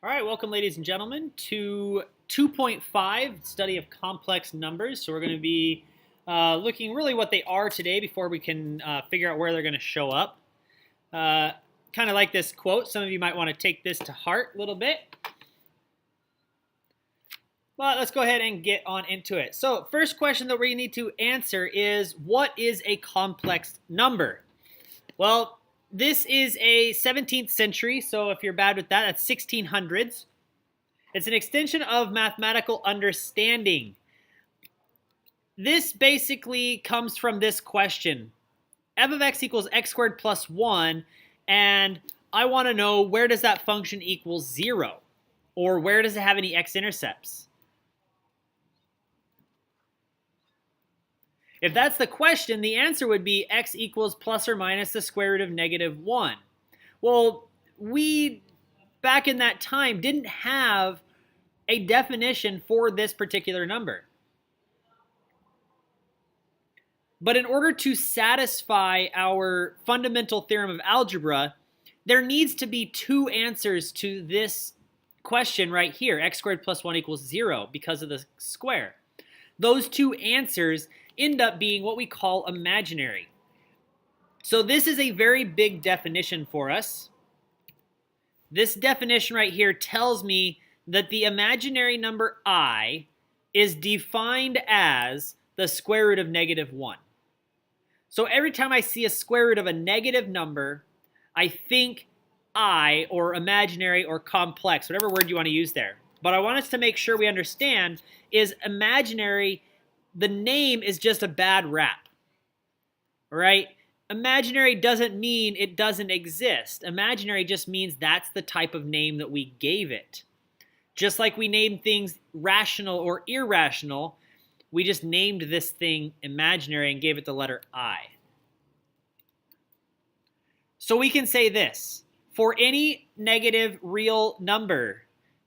All right, welcome, ladies and gentlemen, to 2.5, study of complex numbers. So we're going to be looking really what they are today before we can figure out where they're going to show up. Kind of like this quote. Some of you might want to take this to heart a little bit. But let's go ahead and get on into it. So first question that we need to answer is, what is a complex number? Well, this is a 17th century, so if you're bad with that, that's 1600s. It's an extension of mathematical understanding. This basically comes from this question. F of x equals x squared plus 1, and I want to know, where does that function equal 0? Or where does it have any x-intercepts? If that's the question, the answer would be x equals plus or minus the square root of negative 1. Well, we, back in that time, didn't have a definition for this particular number. But in order to satisfy our fundamental theorem of algebra, there needs to be two answers to this question right here. X squared plus 1 equals 0 because of the square. Those two answers end up being what we call imaginary. So this is a very big definition for us. This definition right here tells me that the imaginary number I is defined as the square root of negative 1. So every time I see a square root of a negative number, I think I, or imaginary, or complex, whatever word you want to use there. But I want us to make sure we understand is imaginary, the name is just a bad rap, right? Imaginary doesn't mean it doesn't exist. Imaginary just means that's the type of name that we gave it. Just like we name things rational or irrational, we just named this thing imaginary and gave it the letter I. So we can say this. For any negative real number,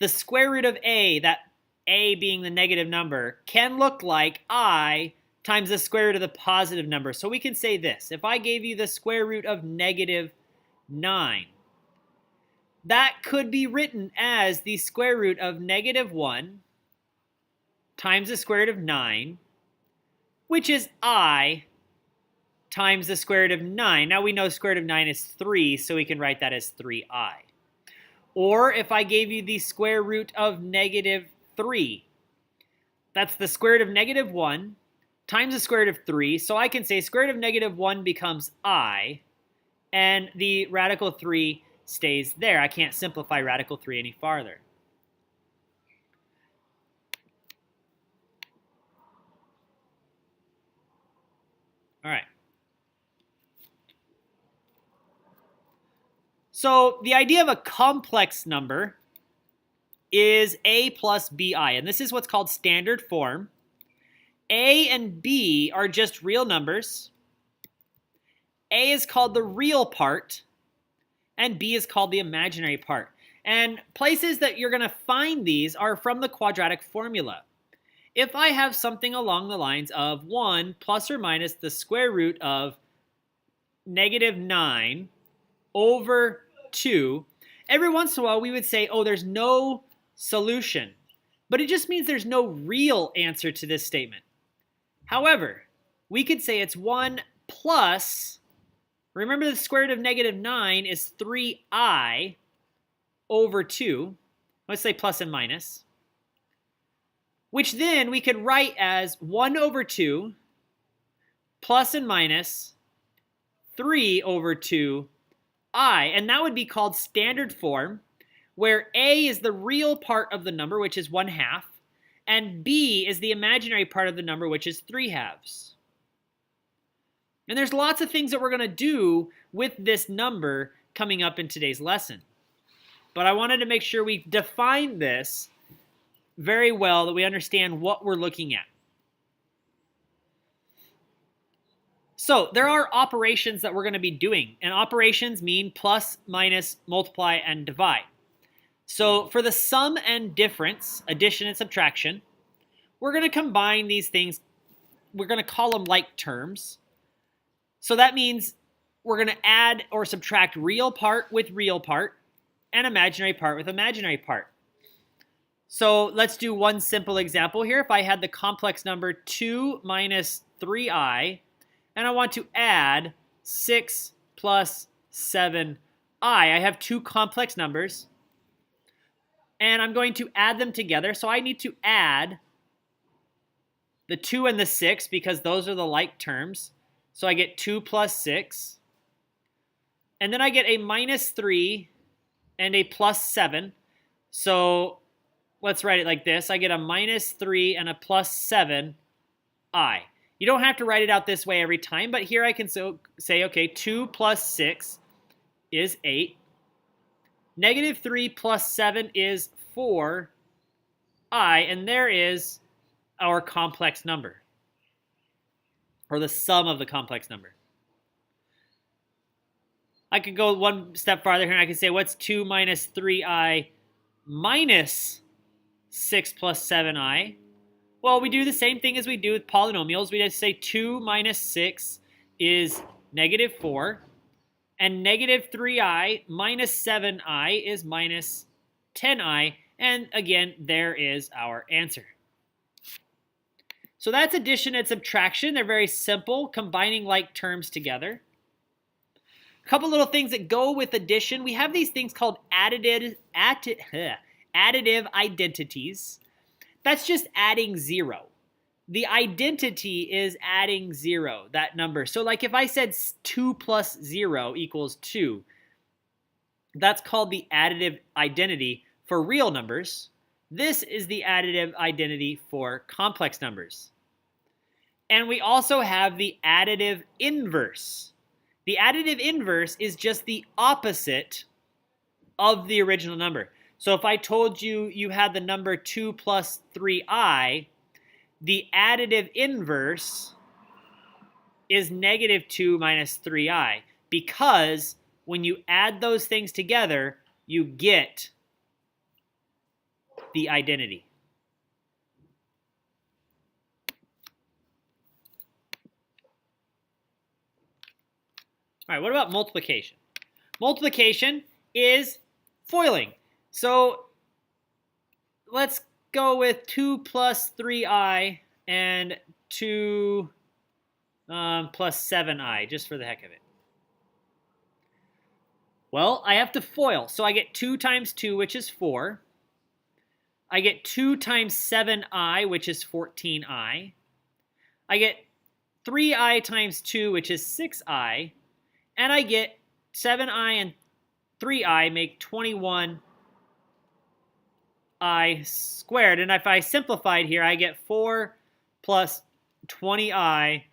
the square root of a, that a being the negative number, can look like I times the square root of the positive number. So we can say this. If I gave you the square root of negative 9, that could be written as the square root of negative 1 times the square root of 9, which is I times the square root of 9. Now we know square root of 9 is 3, so we can write that as 3I. Or if I gave you the square root of negative 3, that's the square root of negative 1 times the square root of 3. So I can say square root of negative 1 becomes I, and the radical 3 stays there. I can't simplify radical 3 any farther. All right. So the idea of a complex number is a plus bi, and this is what's called standard form. A and b are just real numbers. A is called the real part, and b is called the imaginary part. And places that you're going to find these are from the quadratic formula. If I have something along the lines of 1 plus or minus the square root of negative 9 over 2, every once in a while we would say, oh, there's no solution. But it just means there's no real answer to this statement. However, we could say it's 1 plus, remember the square root of negative 9 is 3i over 2. Let's say plus and minus. Which then we could write as 1 over 2 plus and minus 3 over 2i. And that would be called standard form, where a is the real part of the number, which is 1/2, and b is the imaginary part of the number, which is 3/2. And there's lots of things that we're going to do with this number coming up in today's lesson. But I wanted to make sure we define this very well, that we understand what we're looking at. So there are operations that we're going to be doing, and operations mean plus, minus, multiply, and divide. So for the sum and difference, addition and subtraction, we're going to combine these things. We're going to call them like terms. So that means we're going to add or subtract real part with real part, and imaginary part with imaginary part. So let's do one simple example here. If I had the complex number 2 minus 3i, and I want to add 6 plus 7i, I have two complex numbers, and I'm going to add them together. So I need to add the 2 and the 6 because those are the like terms. So I get 2 plus 6. And then I get a minus 3 and a plus 7. So let's write it like this. I get a minus 3 and a plus 7i. You don't have to write it out this way every time, but here I can say, okay, 2 plus 6 is 8. Negative 3 plus 7 is 4i, and there is our complex number, or the sum of the complex number. I could go one step farther here, and I can say, what's 2 minus 3i minus 6 plus 7i? Well, we do the same thing as we do with polynomials. We just say 2 minus 6 is negative 4. And negative 3i minus 7i is minus 10i. And again, there is our answer. So that's addition and subtraction. They're very simple, combining like terms together. A couple little things that go with addition. We have these things called additive identities. That's just adding 0. The identity is adding 0, that number. So like if I said 2 plus 0 equals 2, that's called the additive identity for real numbers. This is the additive identity for complex numbers. And we also have the additive inverse. The additive inverse is just the opposite of the original number. So if I told you you had the number 2 plus 3i, the additive inverse is negative 2 minus 3i, because when you add those things together, you get the identity. All right, what about multiplication? Multiplication is foiling. So let's go with 2 plus 3i and 2 plus 7i, just for the heck of it. Well, I have to FOIL. So I get 2 times 2, which is 4. I get 2 times 7i, which is 14i. I get 3i times 2, which is 6i. And I get 7i and 3i make 21i squared. And if I simplified here, I get 4 plus 20i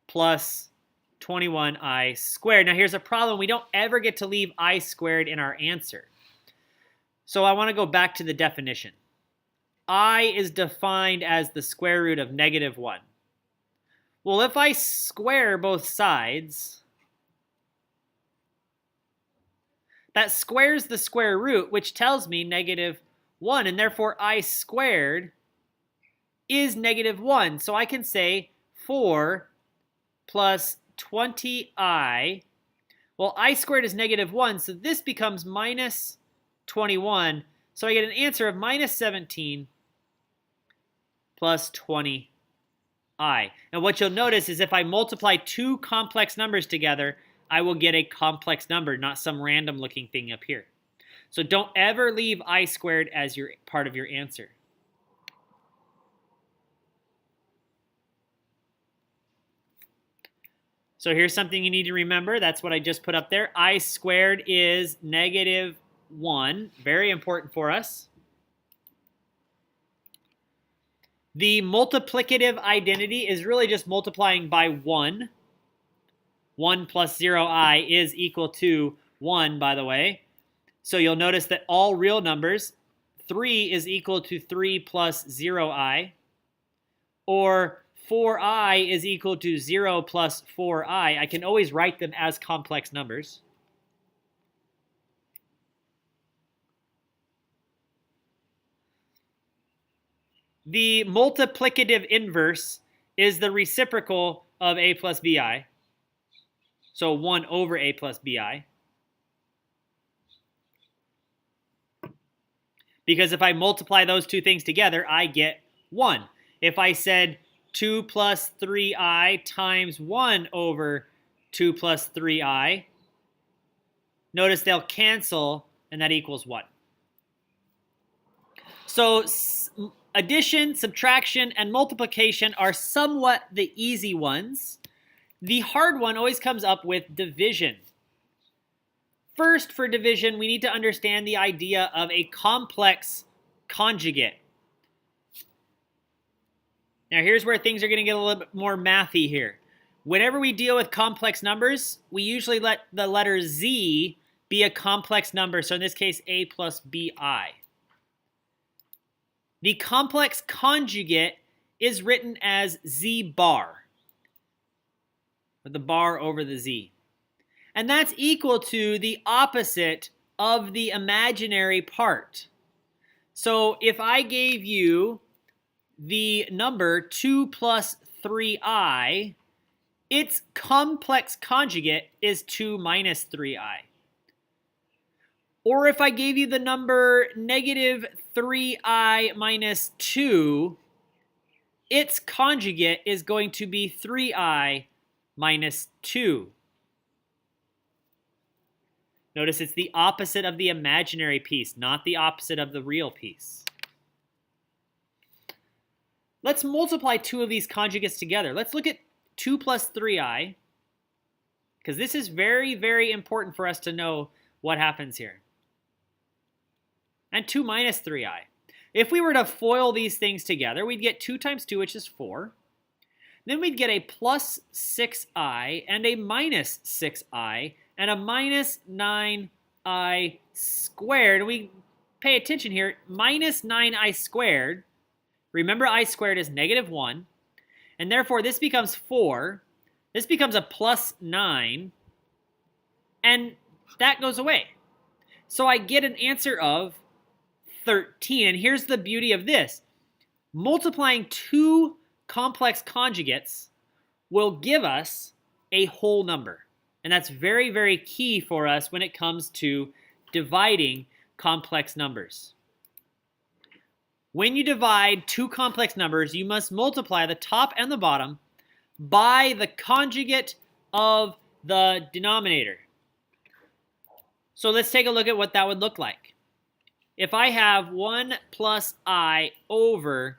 plus 21i squared. Now here's a problem. We don't ever get to leave I squared in our answer. So I want to go back to the definition. I is defined as the square root of negative 1. Well, if I square both sides, that squares the square root, which tells me negative 1, and therefore I squared is negative 1. So I can say 4 plus 20i. Well, I squared is negative 1, so this becomes minus 21. So I get an answer of minus 17 plus 20i. And what you'll notice is if I multiply two complex numbers together, I will get a complex number, not some random looking thing up here. So don't ever leave I squared as your part of your answer. So here's something you need to remember. That's what I just put up there. I squared is negative 1. Very important for us. The multiplicative identity is really just multiplying by 1. 1 plus 0i is equal to 1, by the way. So you'll notice that all real numbers, 3 is equal to 3 plus 0i, or 4i is equal to 0 plus 4i. I can always write them as complex numbers. The multiplicative inverse is the reciprocal of a plus bi. So 1 over a plus bi. because if I multiply those two things together, I get 1. If I said 2 plus 3i times 1 over 2 plus 3i, notice they'll cancel, and that equals 1. So addition, subtraction, and multiplication are somewhat the easy ones. The hard one always comes up with division. First, for division, we need to understand the idea of a complex conjugate. Now, here's where things are going to get a little bit more mathy here. Whenever we deal with complex numbers, we usually let the letter z be a complex number. So in this case, a plus bi. The complex conjugate is written as z bar, with the bar over the z. And that's equal to the opposite of the imaginary part. So if I gave you the number 2 plus 3i, its complex conjugate is 2 minus 3i. Or if I gave you the number negative 3i minus 2, its conjugate is going to be 3i minus 2. Notice it's the opposite of the imaginary piece, not the opposite of the real piece. Let's multiply two of these conjugates together. Let's look at 2 plus 3i, because this is very, very important for us to know what happens here. And 2 minus 3i. If we were to FOIL these things together, we'd get 2 times 2, which is 4. Then we'd get a plus 6i and a minus 6i and a minus 9i squared. We pay attention here. Minus 9i squared. Remember, I squared is negative 1. And therefore, this becomes 4. This becomes a plus 9. And that goes away. So I get an answer of 13. And here's the beauty of this. Multiplying two complex conjugates will give us a whole number. And that's very, very key for us when it comes to dividing complex numbers. When you divide two complex numbers, you must multiply the top and the bottom by the conjugate of the denominator. So let's take a look at what that would look like. If I have 1 plus I over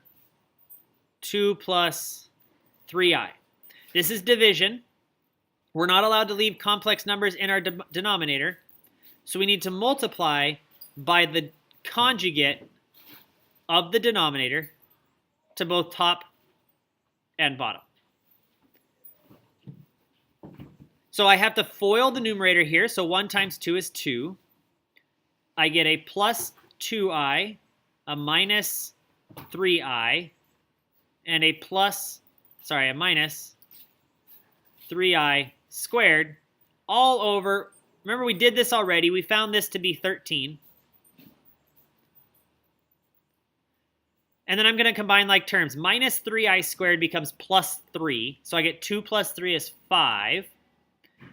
2 plus 3i. This is division. We're not allowed to leave complex numbers in our denominator. So we need to multiply by the conjugate of the denominator to both top and bottom. So I have to FOIL the numerator here. So 1 times 2 is 2. I get a plus 2i, a minus 3i, and a minus 3i squared, all over, remember we did this already, we found this to be 13. And then I'm going to combine like terms. Minus 3i squared becomes plus 3, so I get 2 plus 3 is 5.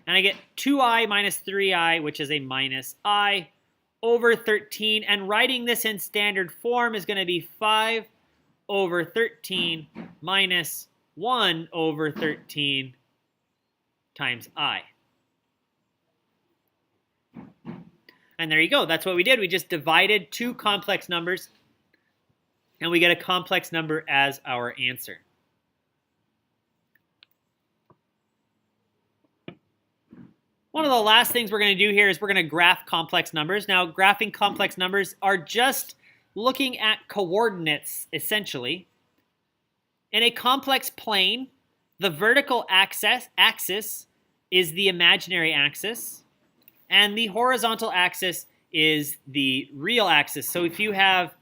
And I get 2i minus 3i, which is a minus I, over 13. And writing this in standard form is going to be 5 over 13 minus 1 over 13 times I. And there you go. That's what we did. We just divided two complex numbers, and we get a complex number as our answer. One of the last things we're going to do here is we're going to graph complex numbers. Now, graphing complex numbers are just looking at coordinates, essentially. In a complex plane, the vertical axis is the imaginary axis, and the horizontal axis is the real axis. So if you have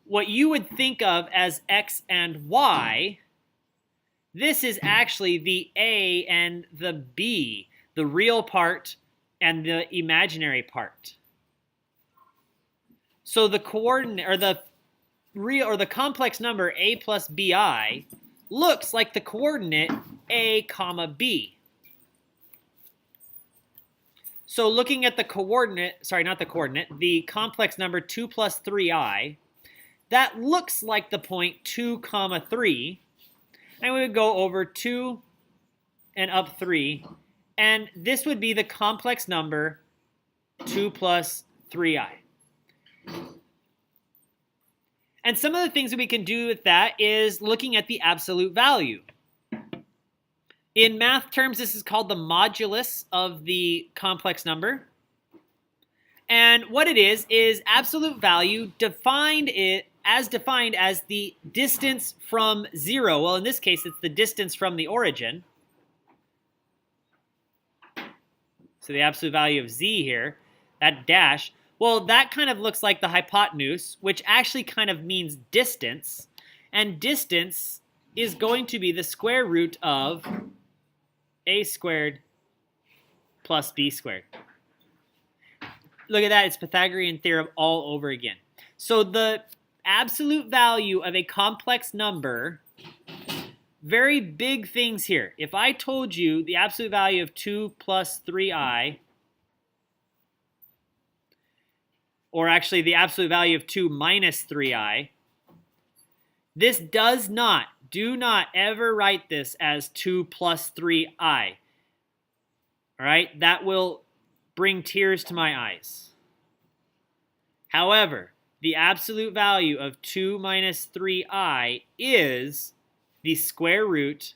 what you would think of as x and y, this is actually the A and the B, the real part and the imaginary part. So the coordinate, or the real, or the complex number a plus bi looks like the coordinate a comma b. So looking at the coordinate, sorry, not the coordinate, the complex number 2 plus 3i, that looks like the point 2 comma 3. And we would go over 2 and up 3. And this would be the complex number 2 plus 3i. And some of the things that we can do with that is looking at the absolute value. In math terms, this is called the modulus of the complex number. And what it is absolute value defined as the distance from 0. Well, in this case, it's the distance from the origin. So the absolute value of z here, that dash, well, that kind of looks like the hypotenuse, which actually kind of means distance. And distance is going to be the square root of a squared plus b squared. Look at that, it's Pythagorean theorem all over again. So the absolute value of a complex number, very big things here. If I told you the absolute value of 2 plus 3i, or actually the absolute value of 2 minus 3i, this do not ever write this as 2 plus 3i. All right, that will bring tears to my eyes. However, the absolute value of 2 minus 3i is the square root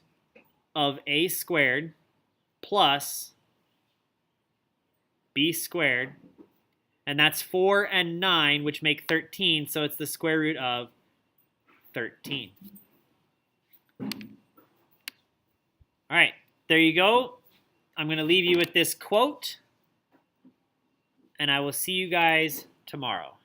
of a squared plus b squared, and that's 4 and 9, which make 13, so it's the square root of 13. All right, there you go. I'm going to leave you with this quote, and I will see you guys tomorrow.